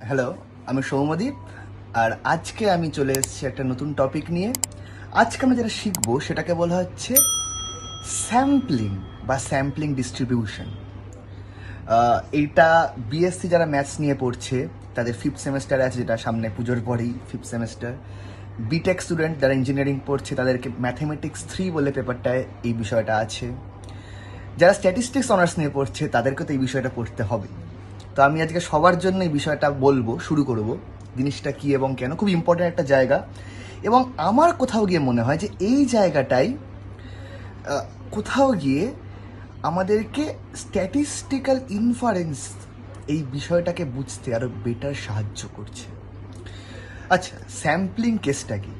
Hello, আমি সৌম্যদীপ। আর আজকে আমি চলে এসেছি একটা নতুন টপিক নিয়ে। আজকে আমরা যেটা শিখবো সেটাকে বলা হচ্ছে স্যাম্পলিং বা স্যাম্পলিং ডিস্ট্রিবিউশন। এইটা বিএসসি যারা ম্যাথস নিয়ে পড়ছে তাদের ফিফথ সেমেস্টারে আছে, যেটা সামনে পুজোর পরেই ফিফথ সেমেস্টার। B.Tech স্টুডেন্ট যারা ইঞ্জিনিয়ারিং পড়ছে তাদেরকে ম্যাথমেটিক্স 3 বলে পেপারটায় এই বিষয়টা আছে। যারা স্ট্যাটিস্টিক্স অনার্স নিয়ে পড়ছে তাদেরকে তো এই বিষয়টা পড়তে হবে। তো আমি আজকে সবার জন্য এই বিষয়টা বলবো, শুরু করব জিনিসটা কী এবং কেন। খুব ইম্পর্ট্যান্ট একটা জায়গা, এবং আমার কোথাও গিয়ে মনে হয় যে এই জায়গাটাই কোথাও গিয়ে আমাদেরকে স্ট্যাটিস্টিক্যাল ইনফারেন্স এই বিষয়টাকে বুঝতে আরও বেটার সাহায্য করছে। আচ্ছা, স্যাম্পলিং কেসটা কি?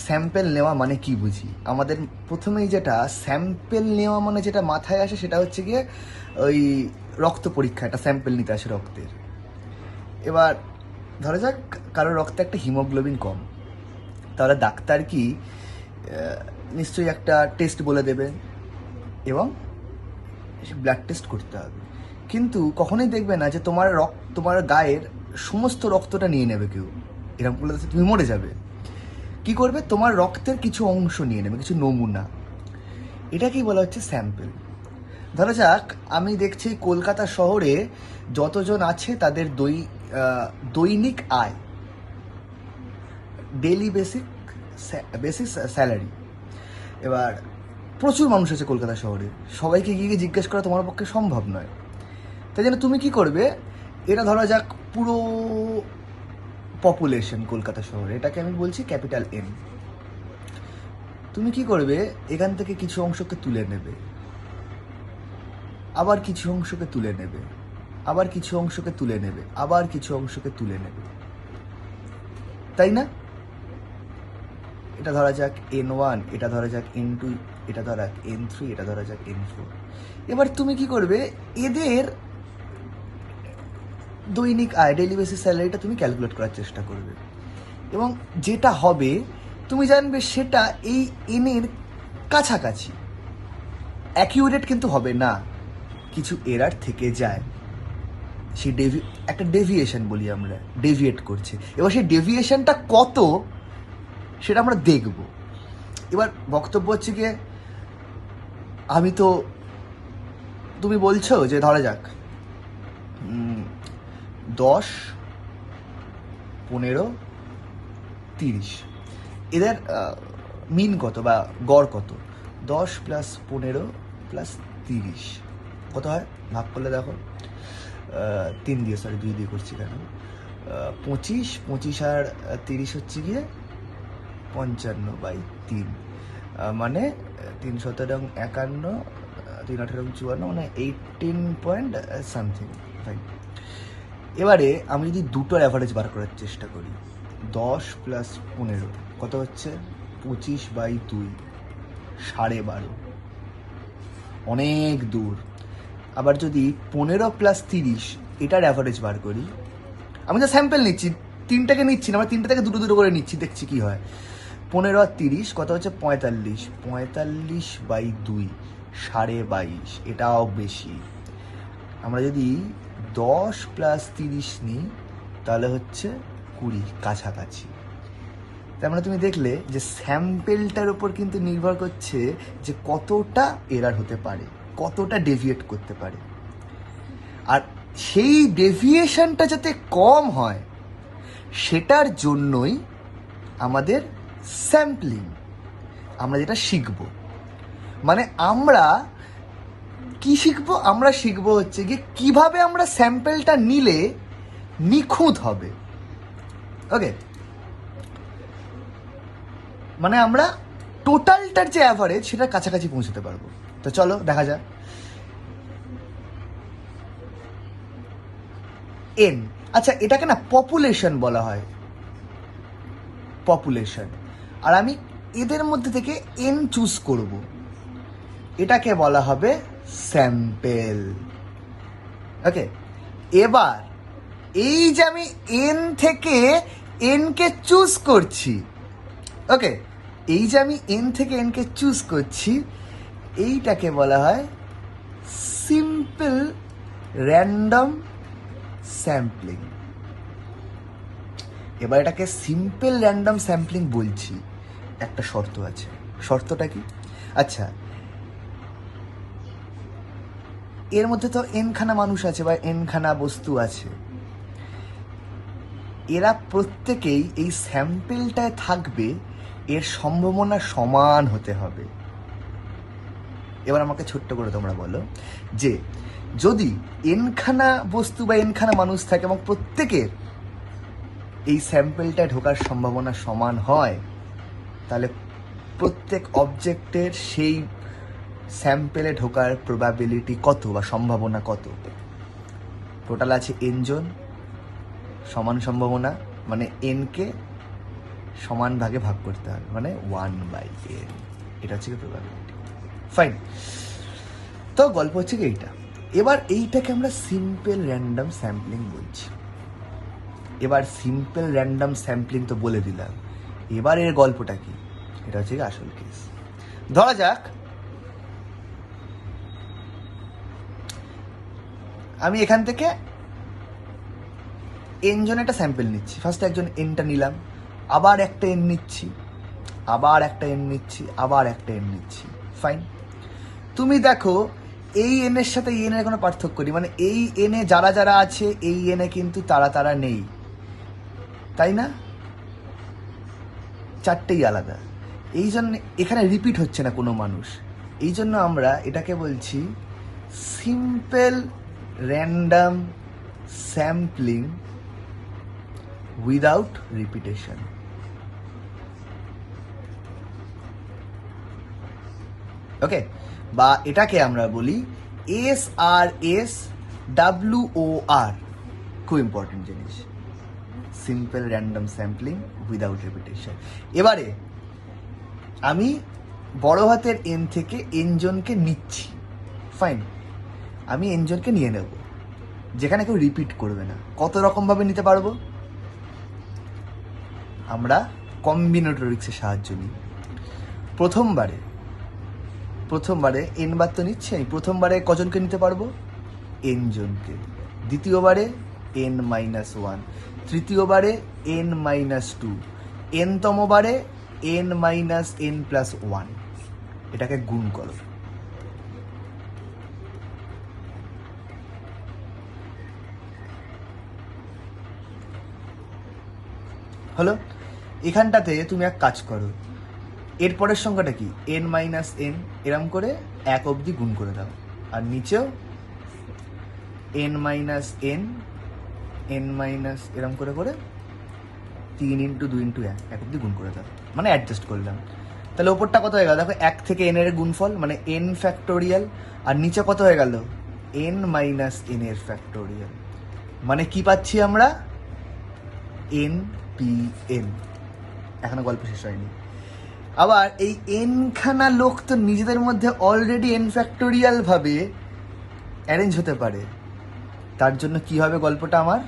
স্যাম্পেল নেওয়া মানে কি বুঝি? আমাদের প্রথমেই যেটা স্যাম্পেল নেওয়া মানে যেটা মাথায় আসে সেটা হচ্ছে গিয়ে ওই রক্ত পরীক্ষা, একটা স্যাম্পেল নিতে আসে রক্তের। এবার ধরা যাক কারো রক্তে একটা হিমোগ্লোবিন কম, তাহলে ডাক্তার কি নিশ্চয়ই একটা টেস্ট বলে দেবে এবং ব্লাড টেস্ট করতে হবে। কিন্তু কখনোই দেখবে না যে তোমার গায়ের সমস্ত রক্তটা নিয়ে নেবে কেউ। এরকম করলে তুমি মরে যাবে। কি করবে? তোমার রক্তের কিছু অংশ নিয়ে নেবে, কিছু নমুনা। এটাকেই বলা হচ্ছে স্যাম্পল। ধরা যাক আমি দেখছি কলকাতা শহরে যতজন আছে তাদের দৈনিক আয়, ডেইলি বেসিস স্যালারি। এবার প্রচুর মানুষ আছে কলকাতা শহরে, সবাইকে গিয়ে জিজ্ঞেস করা তোমার পক্ষে সম্ভব নয়। তাই জন্য তুমি কি করবে, এটা ধরা যাক পুরো পপুলেশন কলকাতা শহরে, এটাকে আমি বলছি ক্যাপিটাল এন। তুমি কি করবে, এখান থেকে কিছু অংশকে তুলে নেবে, আবার কিছু অংশকে তুলে নেবে, আবার কিছু অংশকে তুলে নেবে, আবার কিছু অংশকে তুলে নেবে, তাই না? এটা ধরা যাক N1, এটা ধরা যাক N2, এটা ধরা যাক N3, এটা ধরা যাক N4। এবার তুমি কি করবে, এদের দৈনিক আয়, ডেইলি বেসিস স্যালারিটা তুমি ক্যালকুলেট করার চেষ্টা করবে, এবং যেটা হবে তুমি জানবে সেটা এই এনের কাছাকাছি। অ্যাকিউরেট কিন্তু হবে না, কিছু এরার থেকে যায়। সেই একটা ডেভিয়েশন বলি আমরা, ডেভিয়েট করছে। এবার সেই ডেভিয়েশনটা কত সেটা আমরা দেখব। এবার বক্তব্য হচ্ছে গিয়ে, তুমি বলছো যে ধরা যাক 10, 15, 30 এদের মিন কত বা গড় কত? 10 + 15 + 30 কত হয়? ভাগ করলে দেখো, 3 দিয়ে, সরি 2 দিয়ে করছি কেন, 25 আর 30 হচ্ছে গিয়ে 55/3, মানে 3 × 17 = 51, 3 × 18 = 54, মানে 18 পয়েন্ট সামথিং। রাইট। এবারে আমি যদি দুটোর অ্যাভারেজ বার করার চেষ্টা করি, 10 + 15 কত হচ্ছে? 25/2, 12.5, অনেক দূর। আবার যদি 15 + 30 এটার অ্যাভারেজ বার করি, আমি তো স্যাম্পল নিচ্ছি, তিনটাকে নিচ্ছি না, আমরা তিনটা থেকে দুটো দুটো করে নিচ্ছি, দেখছি কি হয়। 15 আর 30 কত হচ্ছে? 45, 45/2, 22.5, এটাও বেশি। আমরা যদি 10 + 30 নিই তাহলে হচ্ছে 20, কাছাকাছি। তার মানে তুমি দেখলে যে স্যাম্পেলটার উপর কিন্তু নির্ভর করছে যে কতটা এরার হতে পারে, কতটা ডেভিয়েট করতে পারে। আর সেই ডেভিয়েশনটা যাতে কম হয় সেটার জন্যই আমাদের স্যাম্পলিং, আমরা যেটা শিখব। মানে আমরা কি শিখবো? আমরা শিখবো হচ্ছে গিয়ে কিভাবে আমরা স্যাম্পেলটা নিলে নিখুঁত হবে। ওকে, মানে আমরা টোটালটার যে অ্যাভারেজ সেটার কাছাকাছি পৌঁছতে পারবো। তো চলো দেখা যাক। এন, আচ্ছা এটাকে না পপুলেশন বলা হয়, পপুলেশন। আর আমি এদের মধ্যে থেকে এন চুজ করব, এটাকে বলা হবে স্যাম্পেল। ওকে, এবার এই যে আমি এন থেকে এনকে চুজ করছি, ওকে, এই যে আমি এন থেকে এনকে চুজ করছি, এইটাকে বলা হয় সিম্পল র্যান্ডম স্যাম্পলিং। এবার এটাকে সিম্পল র্যান্ডম স্যাম্পলিং বলছি, একটা শর্ত আছে। শর্তটা কি? আচ্ছা, এর মধ্যে তো এনখানা মানুষ আছে বা এনখানা বস্তু আছে, এরা প্রত্যেকেই এই স্যাম্পেলটায় থাকবে, এর সম্ভাবনা সমান হতে হবে। এবার আমাকে ছোট্ট করে তোমরা বলো যে যদি এনখানা বস্তু বা এনখানা মানুষ থাকে এবং প্রত্যেকের এই স্যাম্পেলটায় ঢোকার সম্ভাবনা সমান হয়, তাহলে প্রত্যেক অবজেক্টের সেই স্যাম্পেলে ঢোকার প্রবাবিলিটি কত বা সম্ভাবনা কত? টোটাল আছে এন জন, সমান সম্ভাবনা, মানে এনকে সমান ভাগে ভাগ করতে হবে, মানে 1/n। এটা হচ্ছে কি প্রবাবিলিটি। ফাইন। তো গল্প হচ্ছে কি এইটা। এবার এইটাকে আমরা সিম্পল র্যান্ডম স্যাম্পলিং বলছি। এবার সিম্পল র্যান্ডম স্যাম্পলিং তো বলে দিলাম, এবার এর গল্পটা কি? এটা হচ্ছে আসল কেস। ধরা যাক আমি এখান থেকে এন জন একটা স্যাম্পল নিচ্ছি। ফার্স্টে একজন এনটা নিলাম, আবার একটা এন নিচ্ছি, আবার একটা এন নিচ্ছি, আবার একটা এন নিচ্ছি। ফাইন। তুমি দেখো এই এনের সাথে এই এনের কোনো পার্থক্য নেই, মানে এই এনে যারা যারা আছে এই এনে কিন্তু তারা তারা নেই, তাই না? চারটেই আলাদা। এই জন্য এখানে রিপিট হচ্ছে না কোনো মানুষ, এই জন্য আমরা এটাকে বলছি simple random sampling without repetition. Okay, বা এটাকে আমরা বলি SRSWOR, খুব ইম্পর্টেন্ট জিনিস, simple random sampling without repetition. এবারে আমি বড় হাতের এন থেকে এন জনকে নিচ্ছি। ফাইন, আমি এন জনকে নিয়ে নেব, যেখানে কেউ রিপিট করবে না। কত রকমভাবে নিতে পারবো? আমরা কম্বিনেটরিক্সের সাহায্য নিই। প্রথমবারে এন বার তো নিচ্ছি, আমি প্রথমবারে কজনকে নিতে পারবো? এন জনকে। দ্বিতীয়বারে n-1, তৃতীয়বারে n-2, n-তমবারে n-n+1। এটাকে গুণ করো। হলো। এখানটাতে তুমি এক কাজ করো, এর পরের সংখ্যাটা কি? n-n, এরম করে 1 অবধি গুণ করে দাও, আর নিচেও n-n, এরম করে করে 3 × 2 × 1 অবধি গুণ করে দাও, মানে অ্যাডজাস্ট করলাম। তাহলে ওপরটা কত হয়ে গেল? দেখো 1 থেকে n এর গুণফল, মানে n ফ্যাক্টোরিয়াল, আর নিচে কত হয়ে গেল? n-n এর ফ্যাক্টোরিয়াল, মানে কি পাচ্ছি আমরা? npn। এখনো গল্প শেষ হয়নি। আবার এই এনখানা লোক তো নিজেদের মধ্যে অলরেডি n ফ্যাক্টোরিয়াল ভাবে অ্যারেঞ্জ হতে পারে, তার জন্য কি হবে গল্পটা আমার?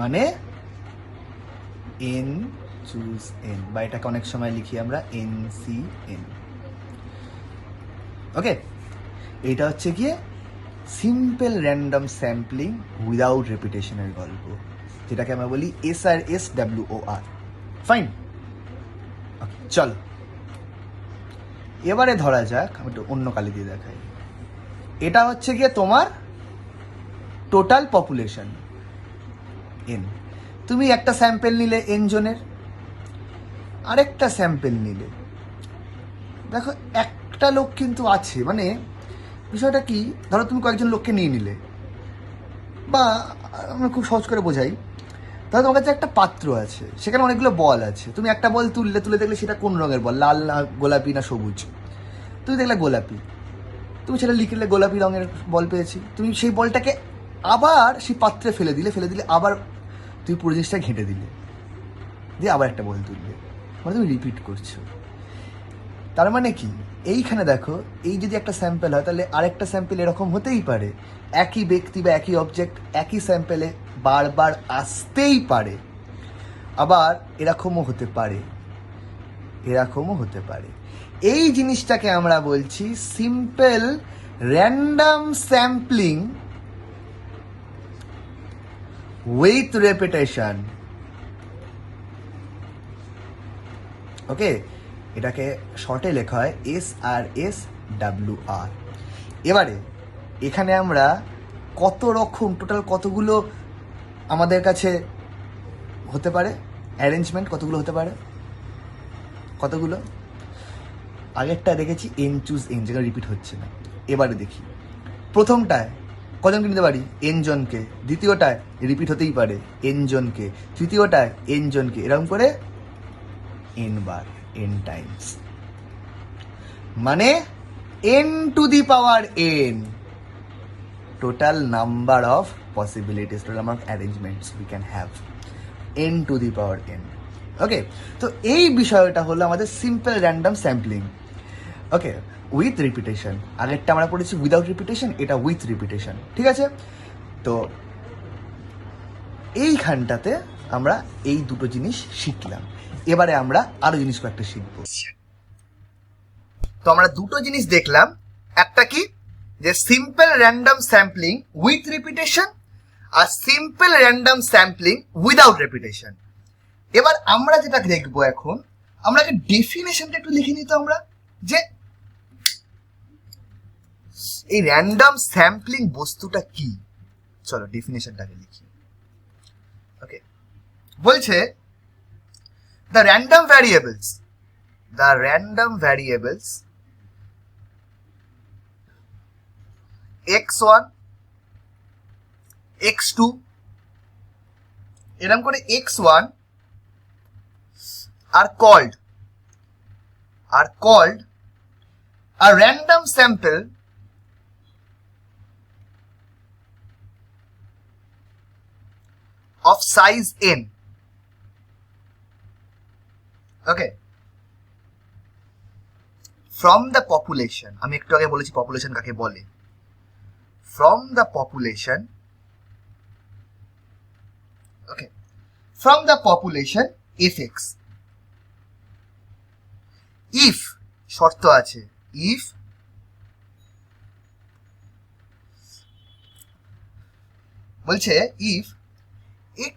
মানে n চুজ n, বা এটাকে অনেক সময় লিখি আমরা ncn। ওকে, এটা হচ্ছে গিয়ে সিম্পল র্যান্ডম স্যাম্পলিং উইদাউট রেপিটেশনের গল্প, যেটাকে আমরা বলি SRSWOR। ফাইন, চল এবারে ধরা যাক, আমি একটু অন্য কালি দিয়ে দেখাই। এটা হচ্ছে গিয়ে তোমার টোটাল পপুলেশন n। তুমি একটা স্যাম্পেল নিলে n জনের, আরেকটা স্যাম্পেল নিলে। দেখো একটা লোক কিন্তু আছে, মানে বিষয়টা কি, ধরো তুমি কয়েকজন লোককে নিয়ে নিলে, বা আমরা খুব সহজ করে বোঝাই, ধরো তোমার কাছে একটা পাত্র আছে, সেখানে অনেকগুলো বল আছে। তুমি একটা বল তুলে দেখলে সেটা কোন রঙের বল, লাল না গোলাপি না সবুজ। তুমি দেখলে গোলাপি, তুমি সেটা লিখলে গোলাপি রঙের বল পেয়েছি। তুমি সেই বলটাকে আবার সেই পাত্রে ফেলে দিলে, আবার তুমি পুরো জিনিসটা ঘেঁটে দিলে, দিয়ে আবার একটা বল তুললে, মানে তুমি রিপিট করছো। তার মানে কি, এইখানে দেখো, এই যদি একটা স্যাম্পেল হয়, তাহলে আরেকটা স্যাম্পেল এরকম হতেই পারে। একই ব্যক্তি বা একই অবজেক্ট একই স্যাম্পেলে বারবার আসতেই পারে, আবার এরকমও হতে পারে, এরকমও হতে পারে। এই জিনিসটাকে আমরা বলছি simple random sampling with repetition. Okay, এটাকে শর্টে লেখা হয় SRSWR। এবারে এখানে আমরা কত রকম, টোটাল কতগুলো আমাদের কাছে হতে পারে অ্যারেঞ্জমেন্ট, কতগুলো হতে পারে, কতগুলো? আগেরটা দেখেছি এন চুজ এন, যেটা রিপিট হচ্ছে না। এবারে দেখি প্রথমটায় কজনকে নিতে পারি, এন জনকে। দ্বিতীয়টায় রিপিট হতেই পারে এন জনকে। তৃতীয়টায় এন জনকে, এরকম করে এন বার, এন টাইমস, মানে N to the power N, total number of possibilities, total number of arrangements we can have, n to the power n. ওকে, তো এই বিষয়টা হলো আমাদের simple random sampling. Okay, with repetition. আগেরটা আমরা পড়েছি উইদাউট রিপিটেশন, এটা উইথ রিপিটেশন। ঠিক আছে, তো এইখানটাতে আমরা এই দুটো জিনিস শিখলাম। এবারে আমরা আরো জিনিস কয়েকটা শিখবো। তো আমরা দুটো জিনিস দেখলাম, একটা কি, যে simple random sampling with repetition আর simple random sampling without repetition. এবার আমরা যেটা দেখবো এখন, আমরা ডেফিনেশনটা একটু লিখে নিত আমরা, যে এই র্যান্ডম স্যাম্পলিং বস্তুটা কি। চলো ডেফিনেশনটাকে লিখি। ওকে, বলছে the random variables x1 x2 এরকম করে x1 are called a random sample of size n. Okay, from the population, আমি একটু আগে বলেছি পপুলেশন কাকে বলে, from the population, okay, from the population fx, if শর্ত আছে, if বলছে if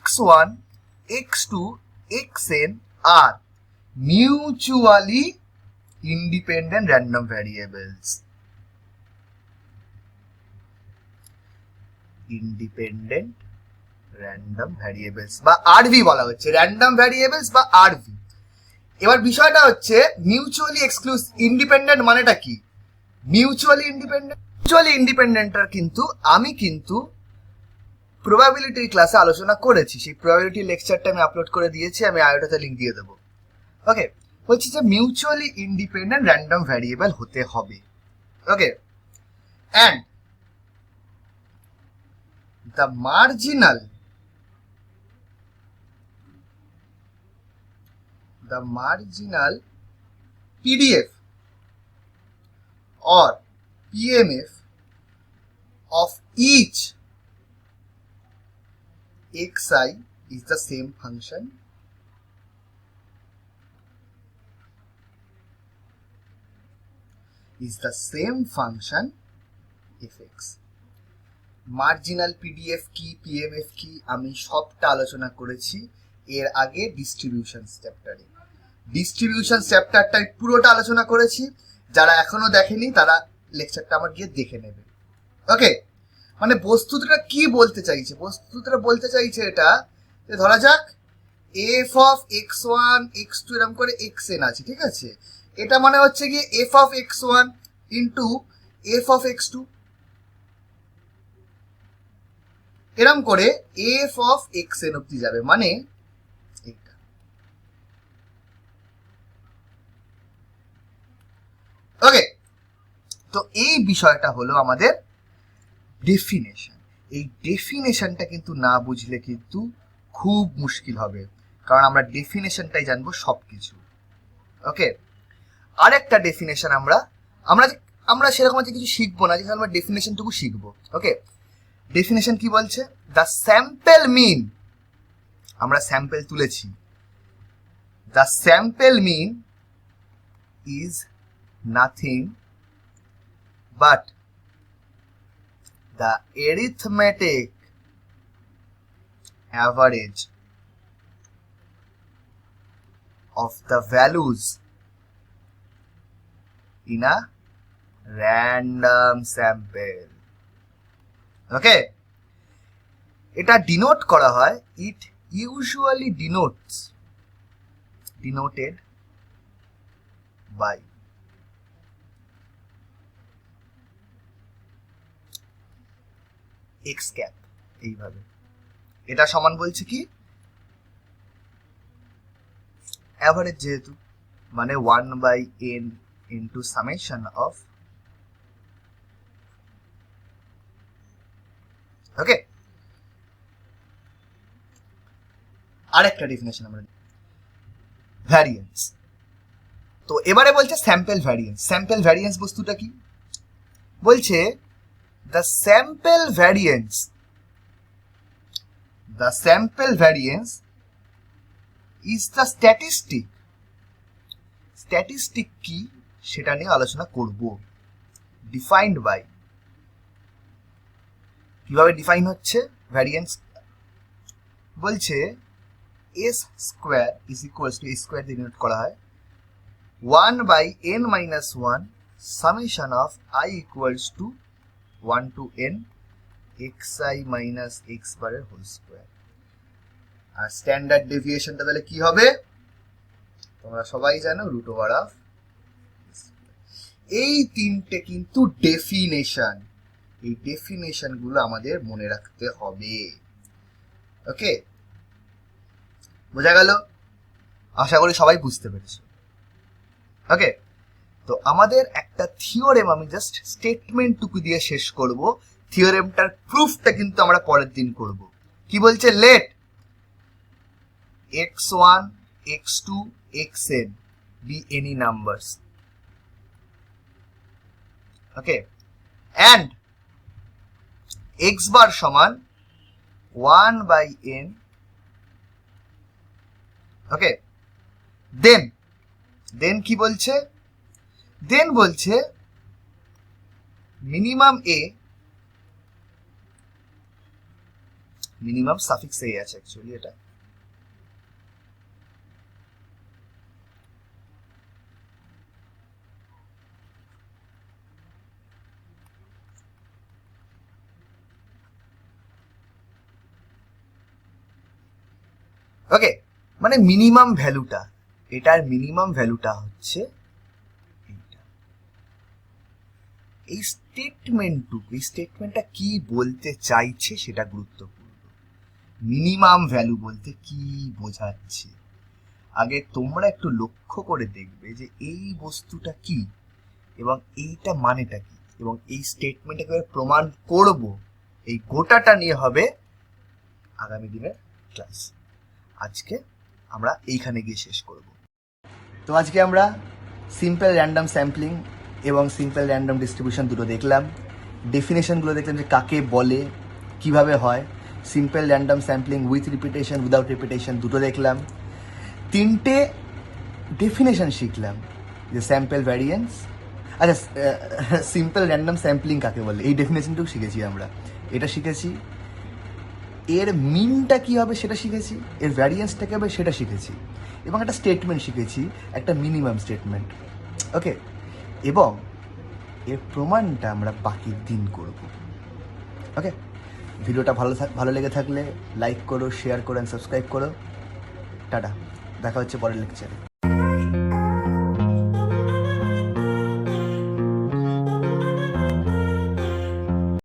x1 x2 xn are mutually independent random variables, independent random variables বা আরভি বলা হচ্ছে, র্যান্ডম ভ্যারিয়েবলস বা আরভি। এবার বিষয়টা হচ্ছে মিউচুয়ালি এক্সক্লুসিভ ইন্ডিপেন্ডেন্ট মানেটা কি? মিউচুয়ালি ইন্ডিপেন্ডেন্টটা কিন্তু আমি প্রবাবিলিটির ক্লাসে আলোচনা করেছি, সেই প্রবাবিলিটি লেকচারটা আমি আপলোড করে দিয়েছি, আমি আয়োটাতে লিঙ্ক দিয়ে দেবো। ওকে, বলছি যে মিউচুয়ালি ইন্ডিপেন্ডেন্ট র্যান্ডম ভ্যারিয়েবল হতে হবে। ওকে, and the marginal PDF or PMF of each xi is the same function fx. Marginal PDF কি, পিএমএফ কি, আমি সবটা আলোচনা করেছি এর আগে ডিস্ট্রিবিউশন চ্যাপ্টারটাই পুরোটা আলোচনা করেছি। যারা এখনো দেখেনি তারা লেকচারটা আমার গিয়ে দেখে নেবে। ওকে, মানে বস্তুটা কি বলতে চাইছে, বস্তুটা বলতে চাইছে এটা, যে ধরা যাক f of x one x two এরকম করে এক্স এন আছে, ঠিক আছে, এটা মানে হচ্ছে গিয়ে f of x one into f of x two, এরম করে এফ অফ এক্স এন অব্দি যাবে, মানে এটা। ওকে, তো এই বিষয়টা হলো আমাদের ডেফিনেশন। এই ডেফিনেশনটা কিন্তু না বুঝলে কিন্তু খুব মুশকিল হবে, কারণ আমরা ডেফিনেশনটাই জানবো সবকিছু। ওকে, আরেকটা ডেফিনেশন আমরা সেরকম আছে কিছু শিখবো না, যেখানে আমরা ডেফিনেশনটুকু শিখবো। ওকে, ডেফিনেশন কি বলছে? দ্য স্যাম্পল মিন, আমরা স্যাম্পল তুলেছি, the sample mean is nothing but the arithmetic average of the values in a random sample. Okay, এটা ডিনোট করা হয়, it usually denoted by x cap, এইভাবে। এটা সমান বলছে কি অ্যাভারেজ, যেহেতু মানে 1/n into summation of, ওকে। আরেকটা ডেফিনেশন আমরা, ভ্যারিয়েন্স। তো এবারে বলছে স্যাম্পল ভ্যারিয়েন্স। স্যাম্পল ভ্যারিয়েন্স বস্তুটা কি বলছে? the sample variance is the statistic কি সেটা নিয়ে আলোচনা করব। ডিফাইন্ড বাই, কিভাবে ডিফাইন হচ্ছে ভ্যারিয়েন্স? বলছে s square is equals to, a square দিয়ে ডিনোট করা হয় 1/n-1 summation of I equals to 1 to n xi minus x bar এর হোল স্কয়ার। আর স্ট্যান্ডার্ড ডেভিয়েশনটা তাহলে কি হবে? তোমরা সবাই জানো, রুট ওভার অফ। এই তিনটে কিন্তু ডেফিনেশন, এই ডেফিনেশন গুলো আমাদের মনে রাখতে হবে। ওকে, বোঝা গেল? আশা করি সবাই বুঝতে পেরেছো। ওকে, তো আমাদের একটা থিওরেম, আমি জাস্ট স্টেটমেন্টটুকু দিয়ে শেষ করব। থিওরেমটার প্রুফটা কিন্তু আমরা পরের দিন করব। কি বলছে? Let x1 x2 xn be any numbers, okay, and x bar সমান 1/n, okay, then কি বলছে? দেন বলছে মিনিমাম সাফিক্স এ আছে অ্যাকচুয়ালি এটা, ওকে, মানে মিনিমাম ভ্যালুটা, এটার মিনিমাম ভ্যালুটা হচ্ছে এই স্টেটমেন্টটুকু। এই স্টেটমেন্টটা কি বলতে চাইছে সেটা গুরুত্বপূর্ণ। মিনিমাম ভ্যালু বলতে কি বোঝাচ্ছে, আগে তোমরা একটু লক্ষ্য করে দেখবে যে এই বস্তুটা কি এবং এইটা মানেটা কি, এবং এই স্টেটমেন্টটাকে প্রমাণ করব, এই গোটাটা নিয়ে হবে আগামী দিনের ক্লাস। আজকে আমরা এইখানে গিয়ে শেষ করব। তো আজকে আমরা সিম্পল র্যান্ডম স্যাম্পলিং এবং সিম্পল র্যান্ডম ডিস্ট্রিবিউশন দুটো দেখলাম, ডেফিনেশনগুলো দেখলাম যে কাকে বলে, কিভাবে হয়। Simple random sampling with repetition, without repetition দুটো দেখলাম। তিনটে ডেফিনেশন শিখলাম, যে স্যাম্পল ভ্যারিয়েন্স, আচ্ছা সিম্পল র্যান্ডম স্যাম্পলিং কাকে বলে এই ডেফিনেশনটুকু শিখেছি আমরা, এটা শিখেছি। এর মিনটা কী হবে সেটা শিখেছি, এর ভ্যারিয়েন্সটা কী হবে সেটা শিখেছি, এবং একটা স্টেটমেন্ট শিখেছি, একটা মিনিমাম স্টেটমেন্ট। ওকে, এবং এর প্রমাণটা আমরা বাকির দিন করব। ওকে, ভিডিওটা ভালো লেগে থাকলে লাইক করো, শেয়ার করো, সাবস্ক্রাইব করো। টাটা, দেখা হচ্ছে পরের লেকচারে।